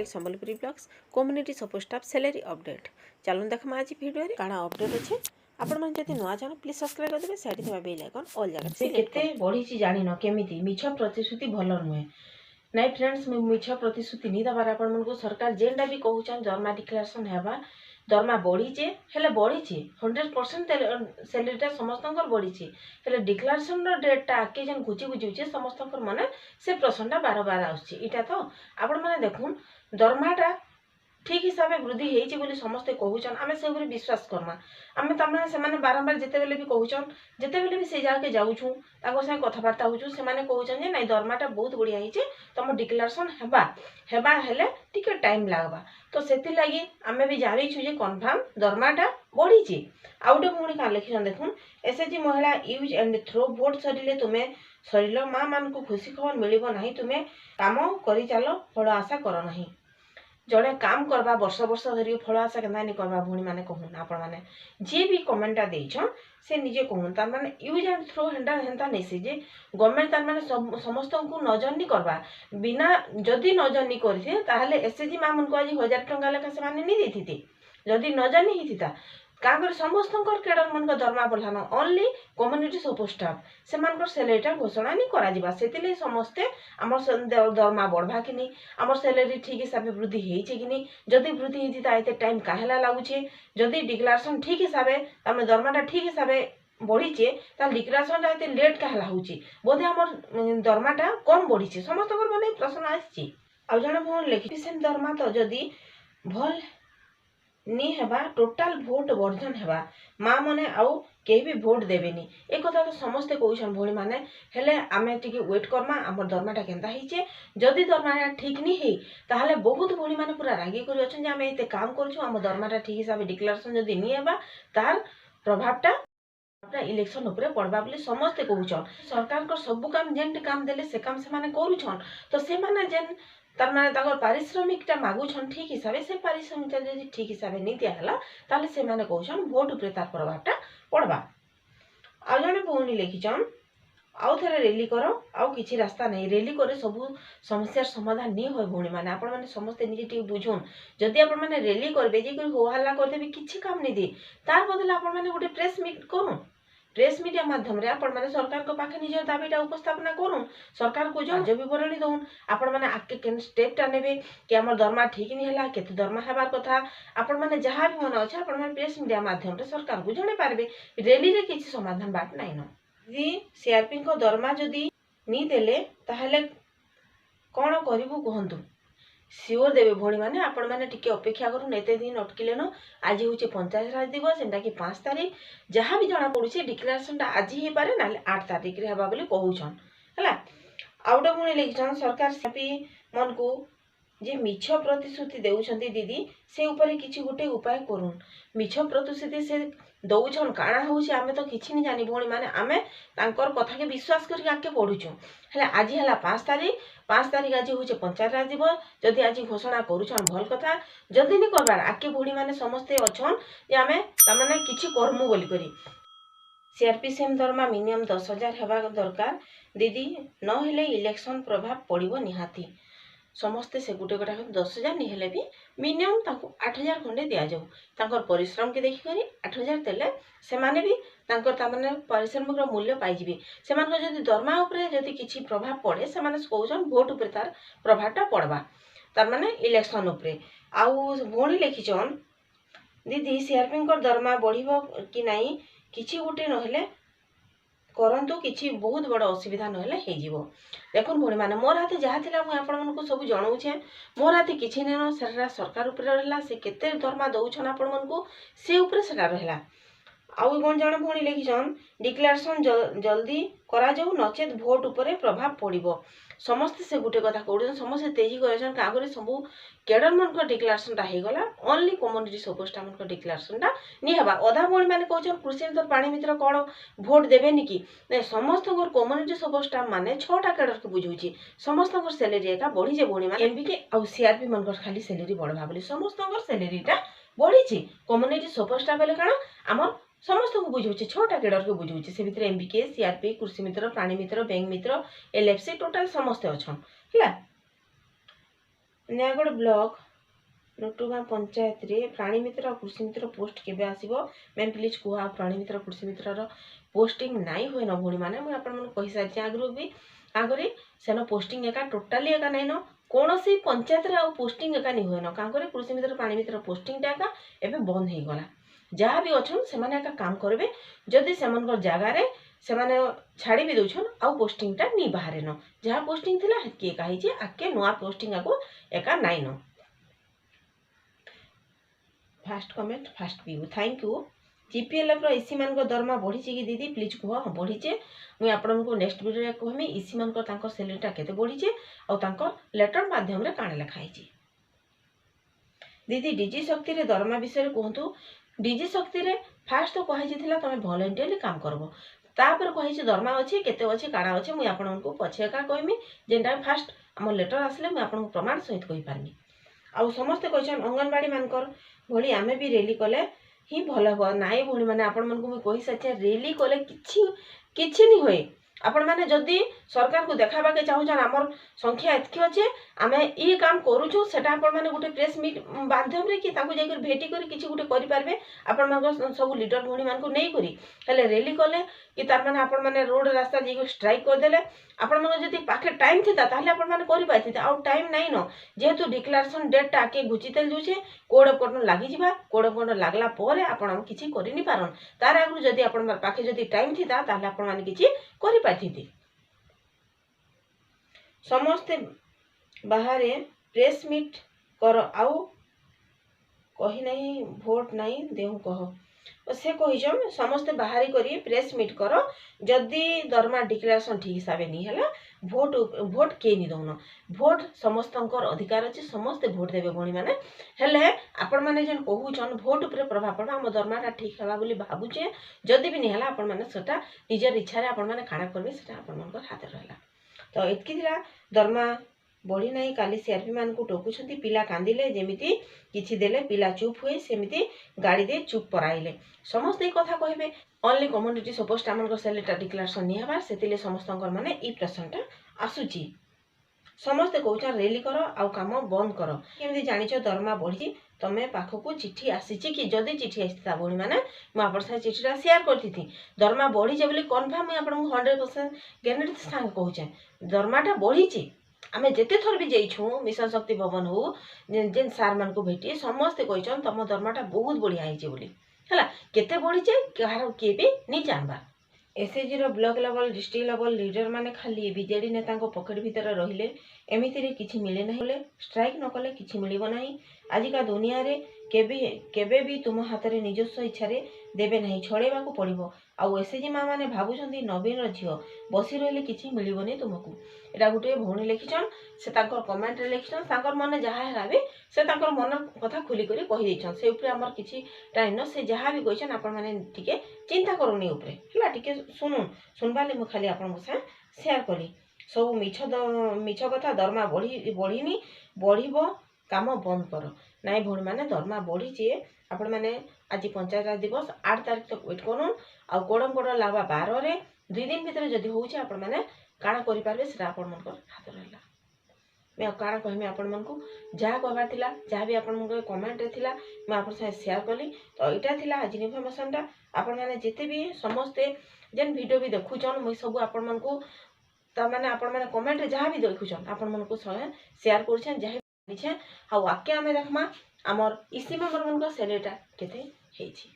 Title Sambalpuri blogs community support staff salary update चलो देखा आज वीडियो रे काना अपडेट अच्छे आपण मन जति नुआ जान प्लीज सब्सक्राइब कर देबे साइड थेबा बेल आइकन ऑल जगह से केते बढी छि जानि न केमिति मिछ प्रतिश्रुति भल नुहे नाइ फ्रेंड्स मिछ प्रतिश्रुति नि दबार आपण मन को सरकार जेंडा भी कहउछन दरमा डिक्लेरेशन हेबा दरमा बढ़ी चे हेले बढ़ी छि 100% सैलरीटा समस्तंकर बढ़ी छि हेले डिक्लेरेशन रो डेटटा आके जन गुची गुची छि समस्तंकर माने से प्रश्नटा बार बार आउछि इटा तो आपण माने देखुन दरमाटा ठीक हिसाब से वृद्धि होती बोली समस्ते कहूचन आम से विश्वास करमा आम तमें से बारंबार जिते बेले भी कहूचन जिते बेले भी से जगह जाऊँ साथ कथबार्ता होचु से कहूचन जे नाई दरमाटा बहुत बढ़िया होइछे तुम डिक्लेरेशन हेबा हेले टिके टाइम लागबा तो सेति लागि आमे भी जानिछु जे कन्फर्म दरमाटा बढ़ी आ गोटे पुणी क्या लिखिछन देखुन एसएचजी महिला यूज एंड थ्रो भोट सरिले तुमे सरिल माँ मान को खुशी खबर मिलिबो नाही तुमे काम करि चलो फल आशा कर नाही जड़े काम करवा वर्ष वर्ष धरी फल आशा केना नहीं करवा भूणी माने कहून आपण माने जे भी कमेंटा देइछन से निजे कहून तार माने यूज एंड थ्रो हेंडा हेंता नहीं से जे गवर्नमेंट तार माने समस्त को नजर नहीं करवा बिना जदि नजर नहीं करथे ताहले एसएचजी मा मन को आज 1000 टंका लेखा से माने नहीं देथिते जदि नजर नहीं हिथिता का कर समस्त केडर मन दरमा बढ़ान ओनली कम्युनिटी सपोर्ट स्टाफ से सैलरीटा घोषणा नहीं करा जिबा सेतिले समस्ते आमर दरमा बढ़वा कि नहीं आमर सैलरी ठीक हिसाब से वृद्धि होइछे कि नहीं जदि वृद्धि होती एते टाइम काहेला लागुछे जदि डिक्लेरेशन ठीक हिसाब से तामे दरमाटा ठीक हिसाब से बढ़ीचे ताल डिक्लेरेशन एते लेट काहेला होउची बोधे आमर दरमाटा कम बढ़ीचे समस्त माने प्रश्न आछि आ जने मोर लेखिसेन दरमा तो जदि भल नी हेबा टोटाल भोट वर्जन हेबा माँ मने आउ केही भी भोट देबेनी एक कथा तो समस्ते कहउछन भोणी माने हेले आमे टिके वेट करमा हमर दरमाटा केनता हिचे जदि दरमाटा ठीक नी हे ताहले बहुत भोणी माने पूरा रागी करि अछन जे आमे एते काम करछु हमर दरमाटा ठीक हिसाब डिक्लेरेशन जदि नी हेबा तार प्रभावटा इलेक्शन उपरे पड़वा बोली समस्ते कहउछन सरकार को सब काम जेन काम देले से काम से माने करूछन तो से माने जेन तार माने ताकर पारिश्रमिकटा मागुछन ठीक हिसाब से पारिश्रमिकटा जदि ठीक हिसाब नहीं दिया हला ताले से माने कहउछन भोट उपरे तार प्रभावटा पड़वा आ जने पुणी लिखिछन आउ थरे रैली करो आउ किछि रास्ता नहीं रैली करे सब समस्या समाधान नहीं होय भोणी माने आपण माने समस्ते निजे टी बुझुन जदि आपण माने रैली करबे जे हो हल्ला कर देबे किछि काम नहीं दे तार बदले आपण माने गोटे प्रेस मीट करू प्रेस मीडिया माध्यम रे आपण माने सरकार को पाखे निजर दाबीटा उपस्थापना करूँ सरकार को जो विवरणी दउन आपण माने आके केन स्टेपटा नेबे कि हमर दरमा ठीक नहीं हला केते दरमा हेबार कथा आपण माने जहा भी मन अछि आपण माने प्रेस मीडिया माध्यम रे सरकार को जणे पारबे रैली रे किछि समाधान बाट नाही न जी सीआरपी को दरमा जदी नी देले ताहले कोन करिवु कहंतु सियोर देवे भोणी माने आपण माने टिके अपेक्षा करू एते दिन अटकिले न आज होचे पंचायत राज दिवस एंडा कि 5 तारीख जहाँ भी जना पड़ुचे डिक्लेरेशनटा आज ही पारे ना 8 तारीख रे हबा बोली कहउछन हला आउटा भोणी लिखछन सरकार सापी मन को जे मिछ प्रतिश्रुति देउछंती दीदी से ऊपर किछि गोटे उपाय करूँ मिछ प्रतिश्रुति से दउछन काना होउछे आमे तो किछि नि जानि भोणी माने आमे तांकर कथा के विश्वास करके आके पढुछु हेले आज हला 5 तारीख आज होचे पंचायत राज दिवस जदि आज घोषणा करूछन भल कथा जदि नि करबार आके भोणी माने समस्ते अछन जे आमे ता माने किछि करमु बोली करी सीआरपी सेम दरमा मिनिमम 10,000 हेबा दरकार दीदी न हेले इलेक्शन प्रभाव पड़िबो निहाती समस्ते से गोटे गोटा 10,000 नहीं हेले भी मिनिमम ताको 8,000 खंडे दिया जाऊ तांकर परिश्रम के देखि करी 8,000 देले से माने भी तांकर ता माने परिश्रम रो मूल्य पाई जिवे से माने जदी दरमा ऊपर जदी किछि प्रभाव पड़े से माने कहउछन वोट ऊपर तार प्रभावटा पड़वा तार माने इलेक्शन ऊपर आउ भोणी लिखिछन दीदी सीआरपी को दरमा बढ़िबो कि नाही किछि गोटे नहले करंतु किछि बहुत बड़ असुविधा नहले हे जीवो देखुन भोणी माने मोर हाथे जहा थिला मु आपण मन को सब जणाउछे मोर हाथे किछि नेनो सेरा सरकार ऊपर रहला से केते दरमा दउछन आपण मन को से ऊपर सेरा रहला आउ कोन जणे भोणी लिखिछन डिक्लेरेशन जल्दी करा जाऊ नचेत भोट ऊपर प्रभाव पड़िबो समस्त से गुटे कथा कहउछन समस्त तेजी करछन कागरे सब केडर मन को डिक्लेरेशन ता हे गला ओनली कम्युनिटी सपोर्ट स्टाफ मन को डिक्लेरेशन ता नि हेबा अधा भोणी माने कहउछन कृषि मित्र पानी मित्र कोन भोट देबे नि कि नै समस्त को कम्युनिटी सपोर्ट स्टाफ माने 6टा केडर के बुझुची समस्त को सैलरी एका बढ़ी जे भोणी माने एमबी के आ सीआरपी मन को खाली सैलरी बढ़वा बोली समस्त को सैलरीटा बढ़ी छी कम्युनिटी सपोर्ट स्टाफ बेले काना हमर समस्त को बुझुचे 6टा केडर के बुझुचे से भितर एमबीके सीआरपी कृषि मित्र प्राणी मित्र बैंक मित्र एलएफसी टोटल समस्त अछन हला नयागढ़ ब्लॉक नटुगाँ पंचायत रे प्राणी मित्र और कृषि मित्र पोस्ट केबे आसीबो मैम प्लीज कुहा प्राणी मित्र कृषि मित्र रो पोस्टिंग नाई होय न भोणी माने मैं आपन मन कहि सारि आगरु भी आगरे सेनो पोस्टिंग एका टोटली एका नै न कोनोसी पंचायत रे आ पोस्टिंग एका नि होय न कांकरे कृषि मित्र प्राणी मित्र पोस्टिंग टा एका एबे बंद हे गला जहाँ भी अछन से माने एका काम करबे जदि सेमनकर जगह रे से माने छाड़ी भी दउछन आ पोस्टिंग टा नि बाहरे न जहाँ पोस्टिंग थिला हेतके एका हिचे आके नुआ पोस्टिंग आको एका नाइ न fast comment fast view thank you जीपीएलएफ रो इसी मान को दरमा बढ़ी कि दीदी प्लीज कह हाँ बढ़ी मुझे आपन को नेक्स्ट वीडियो रे कहमी इसी मान को तांको सैलरीटा केते बढ़ी और तांको लेटर माध्यम रे काण लिखाई दीदी डीजी शक्ति रे दरमा विषय रे कहतु डीजी शक्ति रे फास्ट तो कहि जिथिला तमे वॉलंटियरली काम करबो तापर कहि जे दरमा अछि केते अछि काणा अछि मुझे आपन को पछे का कहमी जेंटा फास्ट हम लेटर आसले मुझे आपन को प्रमाण सहित कहि पारमी आ समस्त कहछन अंगनवाड़ी मानकर भली आमे भी रेली कले ही भल हो नाई भूणी मैंने आपण मन को कही सारी रेली कले किछि नहीं होए आपण मैंने जदि सरकार को देखाबा के चाहूछन आमर संख्या एतकी अच्छे आमे ई काम करूछु सेटा आपण मैंने गोटे प्रेस मीट माध्यम रे कि ताकू जाई भेटी करी किछि गोटे करि पारबे आपण मन सब लीडर भूणी मान को नै करी हेले रेली कले कि तार माने आपण माने रोड रास्ता जाई स्ट्राइक कर देले आपण मन जदि पाखे टाइम थिता ताले आपण माने करि पाइथिते आ टाइम नै न जेहेतु डिक्लेरेशन डेट टा के घुचितेल जुछे कोड कोड लागि जिबा कोड लागला परे आपण किछि करि नि पारन तार आगु जदि आपण पाखे जदि टाइम थिता ताले आपण माने किछि करि पाइथिते समस्त बाहर प्रेस मीट कर आउ कही नहीं भोट नहीं देहु कह से कहीछन समस्ते बाहरी करी प्रेस मीट कर जदि दरमा डिक्लेरेशन ठीक हिसाब नहीं है भोट के नहीं दौन भोट समस्तंकर अधिकार अच्छे समस्ते भोट देवे भणी मैंने हेले आपण मैंने जेन कहूछन भोट उपरे प्रभाव पड़ा आम दरमाटा ठीक है बोली भावुचे जदि भी नहीं है आपण मैंने सेटा निजर इच्छा आपण मैंने काणा करबे सेटा आपण मनकर हाथ रहला तो एतकी थिला दरमा बढ़ी नहीं काली सीआरपी मान को टोकुछंती पिला कांदिले जेमिति किछि देले पिला चुप हुए सेमिति गाड़ी दे चुप पराइले समस्त एक कथा कहबे ओनली कम्युनिटी सपोज आमनकर सैलरीटा डिक्लेरेशन नि हबार सेतिले समस्तंकर माने ई प्रश्नटा आसुची समस्त कहउछन रेली करो आउ काम बंद करो केमि जानिछो दरमा बढ़ी तमे पाखकू चिट्ठी आसीची कि जदि चिट्ठी आसीता बोली माने मु आपन से चिट्ठीटा शेयर करथिथि दरमा बढ़ी जे बोली कन्फर्म मु आपन 100% गारंटी संग कहउछे दरमाटा बढ़ीची आमे जेते थर भी जाइछु मिशन शक्ति भवन हो जेन सार मान को भेटी समस्त कहछन तम दरमाटा बहुत बढ़िया आइचे बोली हला केते बढ़ीचे कहार के भी नहीं जानबा एसएजी रो block level district level leader माने खाली बीजेडी नेता को पॉकेट भीतर रहिले एमिति रे किछि मिले नहीं बोले स्ट्राइक न कले किछि मिलिबो नहीं आजिका दुनिया रे केबे भी तुम हाथ रे निजस्व इच्छा रे देबे नहीं छड़ेबा को पड़िबो आउ एसएजी माँ माने भाबुछंती नवीन रो झियो बसी रहले किछि मिलिबोनी तुमको एटा गुटे भौणी लिखिछन से ताकर कमेंट रे लिखिछन ताकर मन जहा हेराबे से ताकर मन कथा खुली करी कहि दैछन से ऊपर हमर किछि टाइम न से जहा भी कहिछन आपण माने टिके चिंता करूनी ऊपर हला टिके सुनबाले मु खाली आपण से शेयर करी सब मिछ कथा दरमा बढ़ीनी बढ़िबो काम बंद करो नाई भौणी माने दरमा बढ़ी आपण माने आज पंचायत दिवस 8 तारीख तक वेट करूँ आउ कोड़ लावा 12 रे 2 दिन भीतर जदि होउछे आपण माने काणा करि पारबे सेटा आपण मनकर हाथ रहला मैं काणा कहमी आपण मन को जहा कहबार थिला जहा भी आपण मन कमेंट रे थिला मैं आपण से शेयर कली तो एटा थिला आज इन्फॉर्मेशनटा आपण माने जेते भी समस्ते जेन वीडियो भी देखुछन मैं सब आपण मन को ता माने आपण माने कमेंट रे जहा भी देखुछन आपण मन को शेयर करछन जहा भी हाउ आके आमे देखमा हमर इसी मेंबर मन को सैलरीटा केते हेछि।